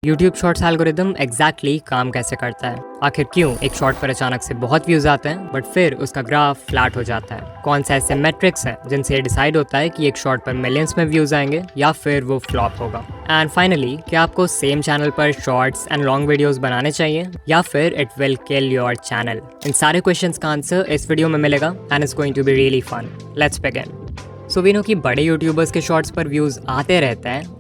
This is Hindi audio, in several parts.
यूट्यूब शॉर्ट्स एल्गोरिदम एग्जैक्टली काम कैसे करता है, आखिर क्यों एक शॉर्ट पर अचानक से बहुत व्यूज आते हैं बट फिर उसका ग्राफ फ्लैट हो जाता है, कौन से ऐसे मेट्रिक्स हैं जिनसे ये डिसाइड होता है कि एक शॉर्ट पर मिलियंस में व्यूज आएंगे या फिर वो फ्लॉप होगा। एंड फाइनली, क्या आपको सेम चैनल पर शॉर्ट्स एंड लॉन्ग वीडियोस बनाने चाहिए या फिर it will kill your channel. इन सारे क्वेश्चंस का आंसर इस वीडियो में मिलेगा and it's going to be really fun. Let's begin. So we know कि बड़े यूट्यूबर्स के शॉर्ट्स पर व्यूज़ आते रहते हैं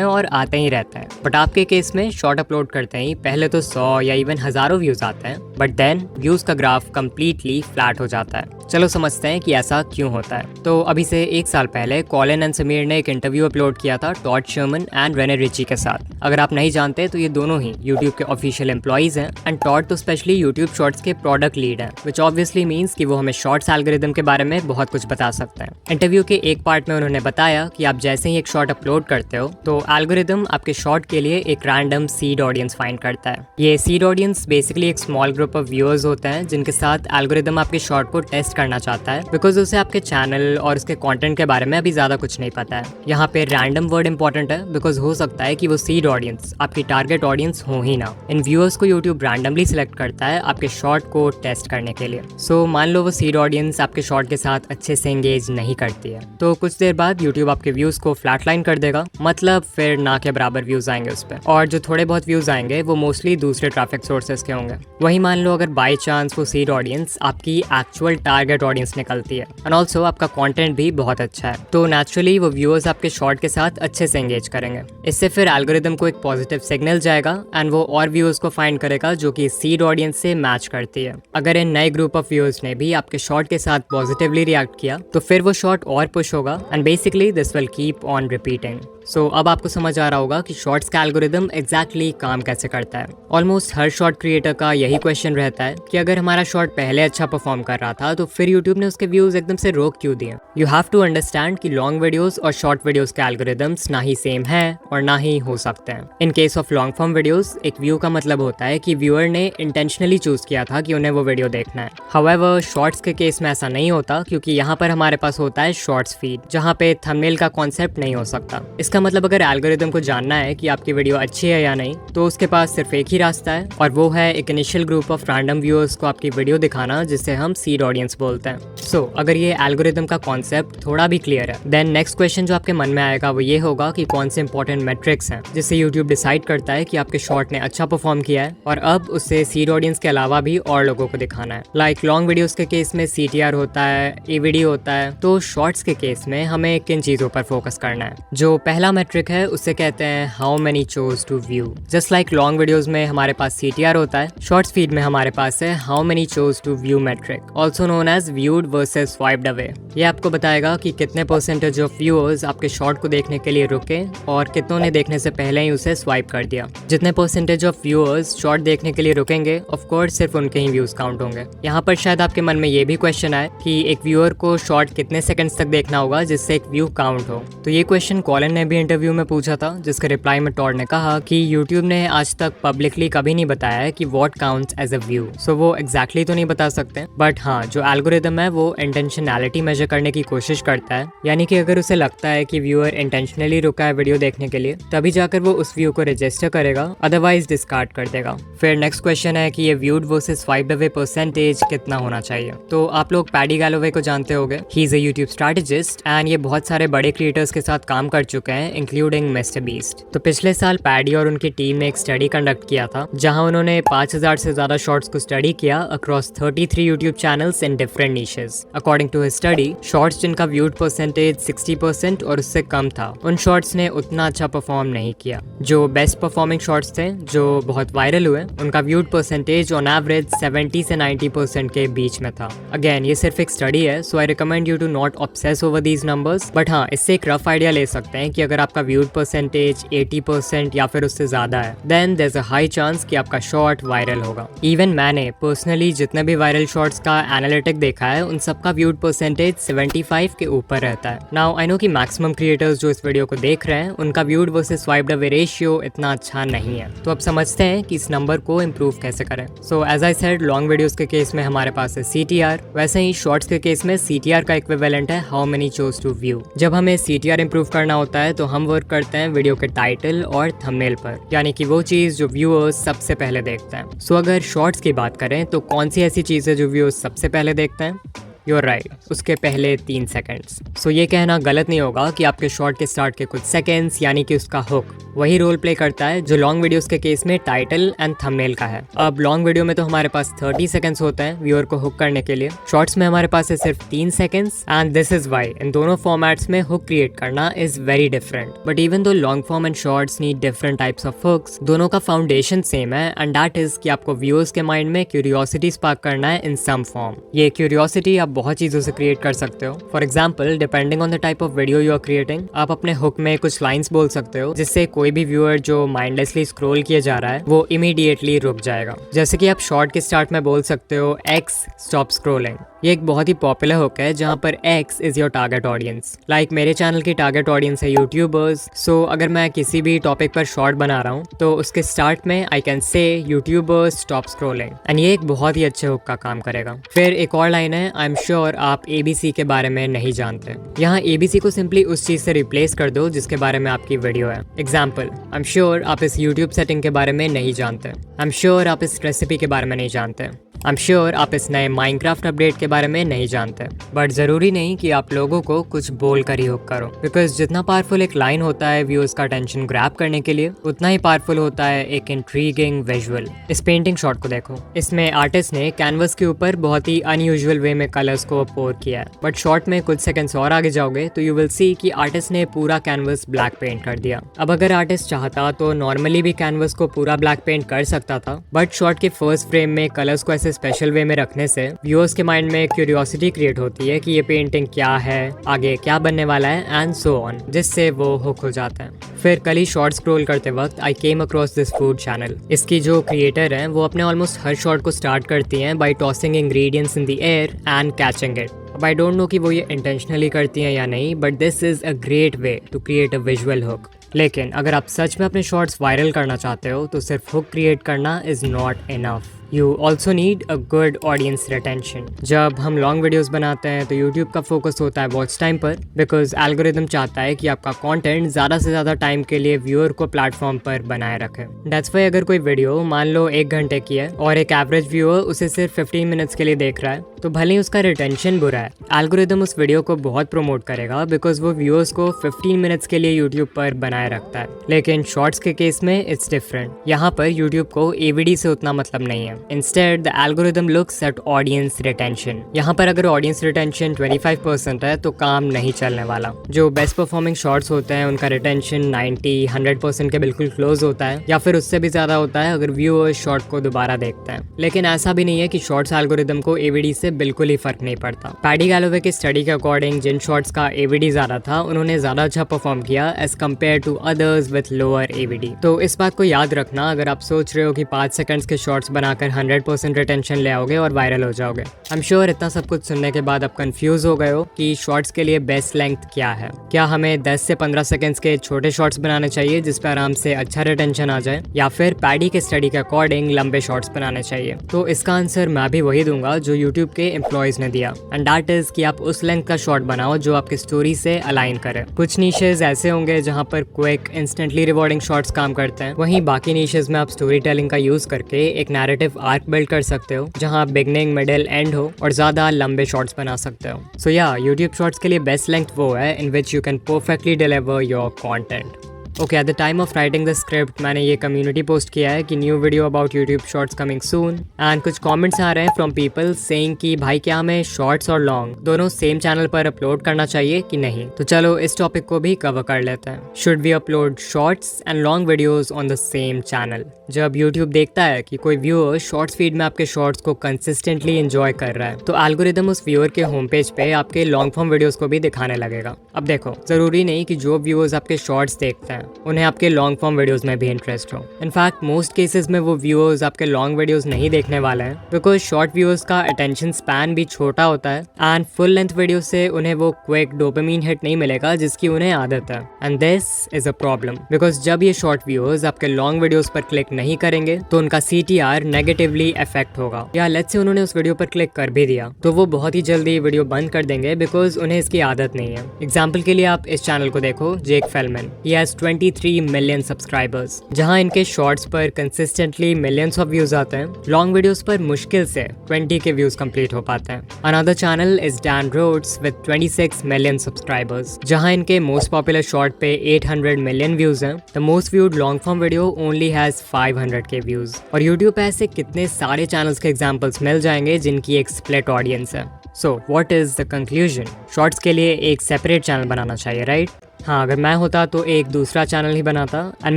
और आते ही रहते हैं, बट आपके केस में शॉर्ट अपलोड करते ही पहले तो 100 या इवन हज़ारों व्यूज़ आते हैं, बट देन व्यूज़ का ग्राफ कम्प्लीटली फ्लैट हो जाता है। चलो समझते हैं कि ऐसा क्यों होता है। तो अभी से 1 साल पहले कॉलिन एंड समीर ने एक इंटरव्यू अपलोड किया था Todd Sherman and Rene Ritchie के साथ। अगर आप नहीं जानते तो ये दोनों ही यूट्यूब के ऑफिशियल एम्प्लॉइज हैं एंड टॉड तो स्पेशली यूट्यूब शॉर्ट्स के प्रोडक्ट लीड हैं, विच ऑब्वियसली मीन्स कि वो हमें शॉर्ट्स एल्गोरिदम के बारे में बहुत कुछ बता सकते हैं। इंटरव्यू के एक पार्ट में उन्होंने बताया कि आप जैसे ही एक शॉर्ट अपलोड करते हो तो एल्गोरिदम आपके शॉर्ट के लिए एक रैंडम सीड ऑडियंस फाइंड करता है। ये सीड ऑडियंस बेसिकली एक स्मॉल ग्रुप ऑफ व्यूअर्स होते हैं जिनके साथ एल्गोरिदम आपके शॉर्ट को टेस्ट करना चाहता है, बिकॉज उसे आपके चैनल और उसके कंटेंट के बारे में अभी ज्यादा कुछ नहीं पता है। यहाँ पे रैंडम वर्ड इंपॉर्टेंट है बिकॉज हो सकता है कि वो सीड ऑडियंस आपकी टारगेट ऑडियंस हो ही ना। इन व्यूअर्स को यूट्यूब रैंडमली सिलेक्ट करता है आपके शॉर्ट को टेस्ट करने के लिए। सो मान लो वो सीड ऑडियंस आपके शॉर्ट के साथ अच्छे से एंगेज नहीं करती है तो कुछ देर बाद यूट्यूब आपके व्यूज को फ्लैटलाइन कर देगा, मतलब फिर ना के बराबर व्यूज आएंगे उस पर, और जो थोड़े बहुत व्यूज आएंगे वो मोस्टली दूसरे ट्रैफिक सोर्सेज के होंगे। वही मान लो अगर बाय चांस वो सीड ऑडियंस आपकी एक्चुअल टारगेट ऑडियंस निकलती है एंड ऑल्सो आपका कंटेंट भी बहुत अच्छा है, तो नेचुरली वो व्यूअर्स आपके शॉर्ट के साथ अच्छे से एंगेज करेंगे। इससे फिर एल्गोरिदम को एक पॉजिटिव सिग्नल जाएगा एंड वो और व्यूअर्स को फाइंड करेगा जो कि सीड ऑडियंस से मैच करती है। अगर इन नए ग्रुप ऑफ व्यूअर्स ने भी आपके शॉर्ट के साथ पॉजिटिवली रिएक्ट किया तो फिर वो शॉर्ट और पुश होगा and basically this will keep on repeating. So अब आपको समझ आ रहा होगा कि शॉर्ट्स का एल्गोरिदम एग्जैक्टली काम कैसे करता है। ऑलमोस्ट हर शॉर्ट क्रिएटर का यही क्वेश्चन रहता है कि अगर हमारा शॉर्ट पहले अच्छा परफॉर्म कर रहा था तो फिर यूट्यूब ने उसके व्यूज एकदम से रोक क्यों दिए। यू हैव टू अंडरस्टैंड कि लॉन्ग वीडियोस और शॉर्ट वीडियोस के एल्गोरिदम्स ना ही सेम है और ना ही हो सकते हैं। In case of long form videos, एक व्यू का मतलब होता है कि व्यूअर ने इंटेंशनली चूज किया था कि उन्हें वो वीडियो देखना है। हाउएवर शॉर्ट्स के केस में ऐसा नहीं होता, क्योंकि यहाँ पर हमारे पास होता है शॉर्ट्स फीड, जहाँ पे थंबनेल का कॉन्सेप्ट नहीं हो सकता। इसका मतलब अगर एल्गोरिदम को जानना है कि आपकी वीडियो अच्छी है या नहीं तो उसके पास सिर्फ एक ही रास्ता है, और वो है एक initial group of random viewers को आपकी वीडियो दिखाना, जिसे हम सीड ऑडियंस बोलते हैं। सो अगर ये एल्गोरिदम का कॉन्सेप्ट थोड़ा भी क्लियर है, देन नेक्स्ट क्वेश्चन जो आपके मन में आएगा वो ये होगा कि कौन से इंपॉर्टेंट मेट्रिक्स हैं जिससे यूट्यूब डिसाइड करता है कि आपके शॉर्ट ने अच्छा परफॉर्म किया है और अब उससे सीड ऑडियंस के अलावा भी और लोगों को दिखाना है। लाइक लॉन्ग वीडियोस के केस में CTR होता है, AVD होता है, तो शॉर्ट्स के केस में हमें किन चीजों पर फोकस करना है। जो पहला मेट्रिक है उसे कहते हैं how many chose to view. Just like long videos में हमारे पास CTR होता है, शॉर्ट्स फीड में हमारे पास है how many chose to view metric, also known as viewed versus swiped away. ये आपको बताएगा कि कितने परसेंटेज ऑफ व्यूअर्स आपके शॉर्ट को देखने के लिए रुके और कितनों ने देखने से पहले ही उसे स्वाइप कर दिया। जितने परसेंटेज ऑफ व्यूअर्स शॉर्ट देखने के लिए रुकेंगे, ऑफ कोर्स सिर्फ उनके ही व्यूज काउंट होंगे। यहाँ पर शायद आपके मन में ये भी क्वेश्चन आए कि एक व्यूअर को शॉर्ट कितने सेकंड्स तक देखना होगा जिससे एक व्यू काउंट हो। तो ये क्वेश्चन कॉलिन ने भी इंटरव्यू में पूछा था, जिसके रिप्लाई में टॉड ने कहा कि यूट्यूब ने आज तक पब्लिकली कभी नहीं बताया है कि what counts as a view. So वो एग्जैक्टली तो नहीं बता सकते, बट हाँ, जो एल्गोरिदम है वो इंटेंशनैलिटी मेजर करने की कोशिश करता है, यानी कि अगर उसे लगता है कि व्यूअर इंटेंशनली रुका है वीडियो देखने के लिए तभी जाकर वो उस व्यू को रजिस्टर करेगा, अदरवाइज डिस्कार्ड कर देगा। फिर नेक्स्ट क्वेश्चन है कि ये viewed versus swiped away percentage कितना होना चाहिए। तो आप लोग पैडी गैलोवे को जानते होंगे, he is a YouTube strategist and ये बहुत सारे बड़े क्रिएटर्स के साथ काम कर चुके हैं, इंक्लूडिंग मिस्टर बीस्ट। तो पिछले साल पैडी और उनकी टीम ने एक स्टडी कंडक्ट किया था जहां उन्होंने 5000 से ज्यादा शॉर्ट्स को स्टडी किया across 33 YouTube channels in different niches. According to his study, shorts जिनका व्यूड परसेंटेज 60% और उससे कम था, उन शॉर्ट्स ने उतना अच्छा परफॉर्म नहीं किया। जो बेस्ट परफॉर्मिंग शॉर्ट्स थे जो बहुत वायरल हुए, उनका व्यूड परसेंटेज ऑन एवरेज 70 से 90% के बीच में था। अगेन ये सिर्फ एक स्टडी है, so I recommend you to not obsess over these numbers, but हाँ, इससे एक रफ आइडिया ले सकते हैं कि अगर आपका व्यूड परसेंटेज 80% या फिर उससे ज्यादा है, then there is a high chance कि आपका शॉर्ट वायरल होगा। इवन मैंने पर्सनली जितने भी वायरल शॉर्ट्स का एनालिटिक देखा है, उन सबका व्यूड परसेंटेज 75 के ऊपर रहता है। नाउ आई नो कि मैक्सिमम क्रिएटर्स जो इस वीडियो को देख रहे हैं उनका viewed versus swiped away ratio इतना अच्छा नहीं है, तो अब समझते हैं कि इस नंबर को इम्प्रूव कैसे करें। So as I said, long videos के केस में हमारे पास है CTR, वैसे ही शॉर्ट्स के केस में CTR का इक्विवेलेंट है how many chose to view. जब हमें CTR इंप्रूव करना होता है तो हम वर्क करते हैं वीडियो के टाइटल और थंबनेल पर, यानी कि वो चीज़ जो व्यूअर्स सबसे पहले देखते हैं। सो अगर शॉर्ट्स की बात करें तो कौन सी ऐसी चीज़ है जो व्यूअर्स सबसे पहले देखते हैं? यूर राइट, उसके पहले 3 सेकंड्स। सो ये कहना गलत नहीं होगा कि आपके शॉर्ट के स्टार्ट के कुछ सेकंड्स यानी कि उसका हुक वही रोल प्ले करता है जो लॉन्ग वीडियोस के केस में टाइटल एंड थंबनेल का है। अब लॉन्ग वीडियो में तो हमारे पास 30 सेकंड्स होते हैं व्यूअर को हुक करने के लिए, शॉर्ट्स में हमारे पास है सिर्फ 3 seconds and this is why इन दोनों फॉर्मेट्स में हुक क्रिएट करना is very different. But even though long form and shorts need different types of hooks, दोनों का फाउंडेशन सेम है एंड दैट इज कि आपको व्यूअर्स के माइंड में क्यूरियोसिटी स्पार्क करना है इन सम फॉर्म। ये क्यूरियोसिटी आप बहुत चीजों से क्रिएट कर सकते हो। For example, depending on the type of video you are creating, आप अपने हुक में कुछ लाइंस बोल सकते हो जिससे कोई भी व्यूअर जो माइंडलेसली स्क्रॉल किया जा रहा है वो इमीडिएटली रुक जाएगा। जैसे कि आप शॉर्ट के स्टार्ट में बोल सकते हो एक्स स्टॉप स्क्रॉलिंग। ये एक बहुत ही पॉपुलर हुक है जहाँ पर X is your target audience. Like मेरे चैनल की टारगेट ऑडियंस है यूट्यूबर्स। सो अगर मैं किसी भी टॉपिक पर शॉर्ट बना रहा हूँ तो उसके स्टार्ट में I can say YouTubers stop scrolling and ये एक बहुत ही अच्छे हुक का काम करेगा। फिर एक और लाइन है, आई एम श्योर आप ABC के बारे में नहीं जानते। यहाँ ABC को सिंपली उस चीज से रिप्लेस कर दो जिसके बारे में आपकी वीडियो है। एग्जाम्पल, आई एम श्योर आप इस यूट्यूब सेटिंग के बारे में नहीं जानते। आई एम श्योर आप इस रेसिपी के बारे में नहीं जानते। आई एम श्योर आप इस नए माइनक्राफ्ट अपडेट के बारे में नहीं जानते। बट जरूरी नहीं कि आप लोगों को कुछ बोल कर ही हुक करो, बिकॉज जितना पावरफुल एक लाइन होता है व्यूअर्स का अटेंशन ग्रैब करने के लिए, उतना ही पावरफुल होता है एक इंट्रीगिंग विजुअल। इस पेंटिंग शॉट को देखो, इसमें आर्टिस्ट ने कैनवस के ऊपर बहुत ही अनयूजुअल वे में कलर्स को पोर किया है। बट शॉट में कुछ सेकंड्स और आगे जाओगे तो यू विल सी कि आर्टिस्ट ने पूरा कैनवस ब्लैक पेंट कर दिया। अब अगर आर्टिस्ट चाहता तो नॉर्मली भी कैनवस को पूरा ब्लैक पेंट कर सकता था, बट शॉट के फर्स्ट फ्रेम में कलर्स को ऐसे स्पेशल वे में रखने से व्यूअर्स के माइंड में क्यूरियोसिटी क्रिएट होती है कि ये पेंटिंग क्या है, आगे क्या बनने वाला है एंड सो ऑन, जिससे वो हुक हो जाते हैं। फिर कल ही शॉर्ट स्क्रॉल करते वक्त I came across this food channel. इसकी जो क्रिएटर हैं वो अपने ऑलमोस्ट हर शॉट को स्टार्ट करती हैं by tossing ingredients in the air and catching it. अब आई डोंट नो कि वो ये इंटेंशनली करती हैं या नहीं, but this is a great way to create a visual hook. लेकिन अगर आप सच में अपने शॉर्ट्स वायरल करना चाहते हो तो सिर्फ हुक क्रिएट करना is not enough. You also need a good audience retention. जब हम लॉन्ग वीडियोस बनाते हैं तो यूट्यूब का फोकस होता है वॉच टाइम पर, बिकॉज एल्गोरिदम चाहता है कि आपका कंटेंट ज़्यादा से ज़्यादा टाइम के लिए व्यूअर को प्लेटफॉर्म पर बनाए रखे। दैट्स वाई अगर कोई वीडियो मान लो 1 घंटे की है और एक एवरेज व्यूअर उसे सिर्फ 15 मिनट्स के लिए देख रहा है, तो भले ही उसका रिटेंशन बुरा है, एल्गोरिदम उस वीडियो को बहुत प्रमोट करेगा बिकॉज वो व्यूअर्स को 15 मिनट्स के लिए यूट्यूब पर बनाए रखता है। लेकिन शॉर्ट्स के केस में इट्स डिफरेंट। यहाँ पर यूट्यूब को AVD से उतना मतलब नहीं है। Instead the algorithm looks at audience retention. यहाँ पर अगर ऑडियंस रिटेंशन 25% है तो काम नहीं चलने वाला। जो बेस्ट परफॉर्मिंग शॉर्ट्स होते हैं उनका रिटेंशन 90-100% के बिल्कुल क्लोज होता है, या फिर उससे भी ज्यादा होता है अगर व्यूअर्स शॉर्ट को दोबारा देखते हैं। लेकिन ऐसा भी नहीं है कि शॉर्ट्स एल्गोरिदम को AVD से बिल्कुल ही फर्क नहीं पड़ता। पैडी गैलोवे की स्टडी के अकॉर्डिंग जिन शॉर्ट्स का AVD ज्यादा था उन्होंने ज्यादा अच्छा परफॉर्म किया as compared to others with lower AVD। तो इस बात को याद रखना अगर आप सोच रहे हो कि 5 सेकंड्स के शॉर्ट्स बनाकर 100% रिटेंशन ले आओगे और वायरल हो जाओगे। आई एम श्योर इतना सब कुछ सुनने के बाद आप कंफ्यूज हो गए हो कि शॉर्ट्स के लिए बेस्ट लेंथ क्या है। क्या हमें 10 से 15 सेकंड्स के छोटे शॉर्ट्स बनाने चाहिए जिस पर आराम से अच्छा रिटेंशन आ जाए, या फिर पैडी के स्टडी के अकॉर्डिंग लंबे शॉर्ट्स बनाने चाहिए? तो इसका आंसर मैं भी वही दूंगा जो यूट्यूब के एम्प्लॉयज ने दिया, एंड दैट इज कि आप उस लेंथ का शॉर्ट बनाओ जो आपकी स्टोरी से अलाइन करे। कुछ नीशेज ऐसे होंगे जहाँ पर क्विक इंस्टेंटली रिवॉर्डिंग शॉर्ट्स काम करते हैं, वहीं बाकी नीशेज में आप स्टोरी टेलिंग का यूज करके एक नैरेटिव आर्क बिल्ड कर सकते हो जहाँ बिगनिंग, मिडिल, एंड हो और ज्यादा लंबे शॉर्ट्स बना सकते हो। सो या यूट्यूब शॉर्ट्स के लिए बेस्ट लेंथ वो है in which you can perfectly deliver your content. Okay, at the time of writing the script मैंने ये कम्युनिटी पोस्ट किया है कि new video about YouTube shorts coming soon, and कुछ कमेंट्स आ रहे हैं फ्रॉम पीपल सेइंग कि भाई क्या हमें शॉर्ट्स और लॉन्ग दोनों सेम चैनल पर अपलोड करना चाहिए कि नहीं। तो चलो इस टॉपिक को भी कवर कर लेते हैं। Should we upload shorts and long videos on the same channel? जब यूट्यूब देखता है कि कोई व्यूअर शॉर्ट्स फीड में आपके शॉर्ट्स को कंसिस्टेंटली एंजॉय कर रहा है तो एल्गोरिदम उस व्यूअर के होम पेज पे आपके लॉन्ग फॉर्म वीडियोस को भी दिखाने लगेगा। अब देखो, जरूरी नहीं कि जो व्यूअर्स आपके शॉर्ट्स देखते हैं उन्हें आपके लॉन्ग फॉर्म वीडियोस में भी इंटरेस्ट हो। इनफैक्ट मोस्ट केसेस में वो व्यूअर्स आपके लॉन्ग वीडियोस नहीं देखने वाले हैं, बिकॉज शॉर्ट व्यूअर्स का अटेंशन स्पैन भी छोटा होता है एंड फुल लेंथ वीडियो से उन्हें वो क्विक डोपामिन हिट नहीं मिलेगा जिसकी उन्हें आदत है। And this is a problem, because जब ये शॉर्ट व्यूअर्स आपके लॉन्ग वीडियोस पर क्लिक नहीं करेंगे तो उनका CTR नेगेटिवली इफेक्ट होगा। या लेट्स से उन्होंने उस वीडियो पर क्लिक कर भी दिया तो वो बहुत ही जल्दी वीडियो बंद कर देंगे, बिकॉज उन्हें इसकी आदत नहीं है। एग्जाम्पल के लिए आप इस चैनल को देखो, Jake Fellman, he has 23 million subscribers, जहां इनके शॉर्ट्स पर कंसिस्टेंटली मिलियंस ऑफ व्यूज आते हैं। लॉन्ग वीडियोस पर मुश्किल से 20 के व्यूज कंप्लीट हो पाते हैं। Another channel is Dan Rhodes with 26 million subscribers, जहां इनके मोस्ट पॉपुलर शॉर्ट पे 800 मिलियन व्यूज हैं। The most viewed long form video only has 500 K views. और यूट्यूब पे ऐसे कितने सारे चैनल्स के एग्जांपल्स मिल जाएंगे जिनकी एक स्प्लिट ऑडियंस है। So what is the conclusion? Shorts के लिए एक सेपरेट चैनल बनाना चाहिए, राइट? हाँ, अगर मैं होता तो एक दूसरा चैनल ही बनाता एंड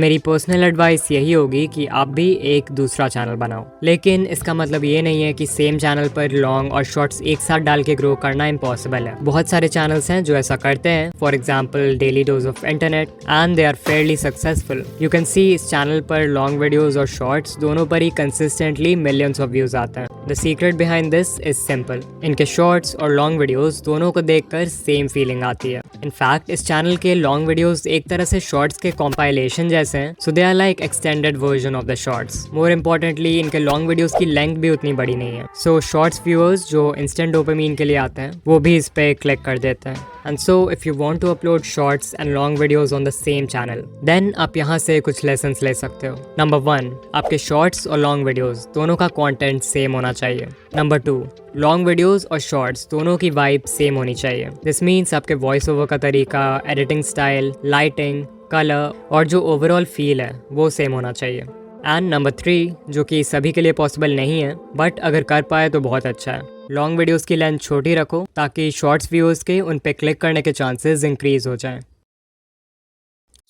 मेरी पर्सनल एडवाइस यही होगी कि आप भी एक दूसरा चैनल बनाओ। लेकिन इसका मतलब ये नहीं है कि सेम चैनल पर लॉन्ग और शॉर्ट्स एक साथ डाल के ग्रो करना इम्पॉसिबल है। बहुत सारे चैनल्स हैं जो ऐसा करते हैं, for example daily dose of internet, and they are fairly successful. You can see इस चैनल पर लॉन्ग वीडियोज और शॉर्ट्स दोनों पर ही कंसिस्टेंटली मिलियंस ऑफ व्यूज आते हैं। The secret behind this is simple, इनके शॉर्ट्स और लॉन्ग वीडियोज दोनों को देखकर सेम फीलिंग आती है। इनफैक्ट इस चैनल के लॉन्ग वीडियोस एक तरह से शॉर्ट्स के कॉम्पाइलेशन जैसे हैं, so they are like extended version of the shorts. More importantly इनके लॉन्ग वीडियोस की लेंथ भी उतनी बड़ी नहीं है, सो शॉर्ट्स व्यूअर्स जो इंस्टेंट डोपामिन के लिए आते हैं वो भी इस पे क्लिक कर देते हैं। And so if you want to upload shorts and long videos on the same channel, then आप यहाँ से कुछ लेसन्स ले सकते हो। नंबर 1, आपके शॉर्ट्स और लॉन्ग वीडियोस दोनों का कंटेंट सेम होना चाहिए। नंबर 2, लॉन्ग वीडियोस और शॉर्ट्स दोनों की वाइब सेम होनी चाहिए। दिस मीन्स आपके वॉइस ओवर का तरीका, एडिटिंग स्टाइल, लाइटिंग, कलर और जो ओवरऑल फील है वो सेम होना चाहिए। एंड नंबर 3, जो कि सभी के लिए पॉसिबल नहीं है, बट अगर कर पाए तो बहुत अच्छा है, लॉन्ग वीडियोस की लेंथ छोटी रखो ताकि शॉर्ट्स व्यूअर्स के उन पे क्लिक करने के चांसेस इंक्रीज हो जाएं।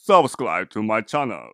Subscribe to my channel.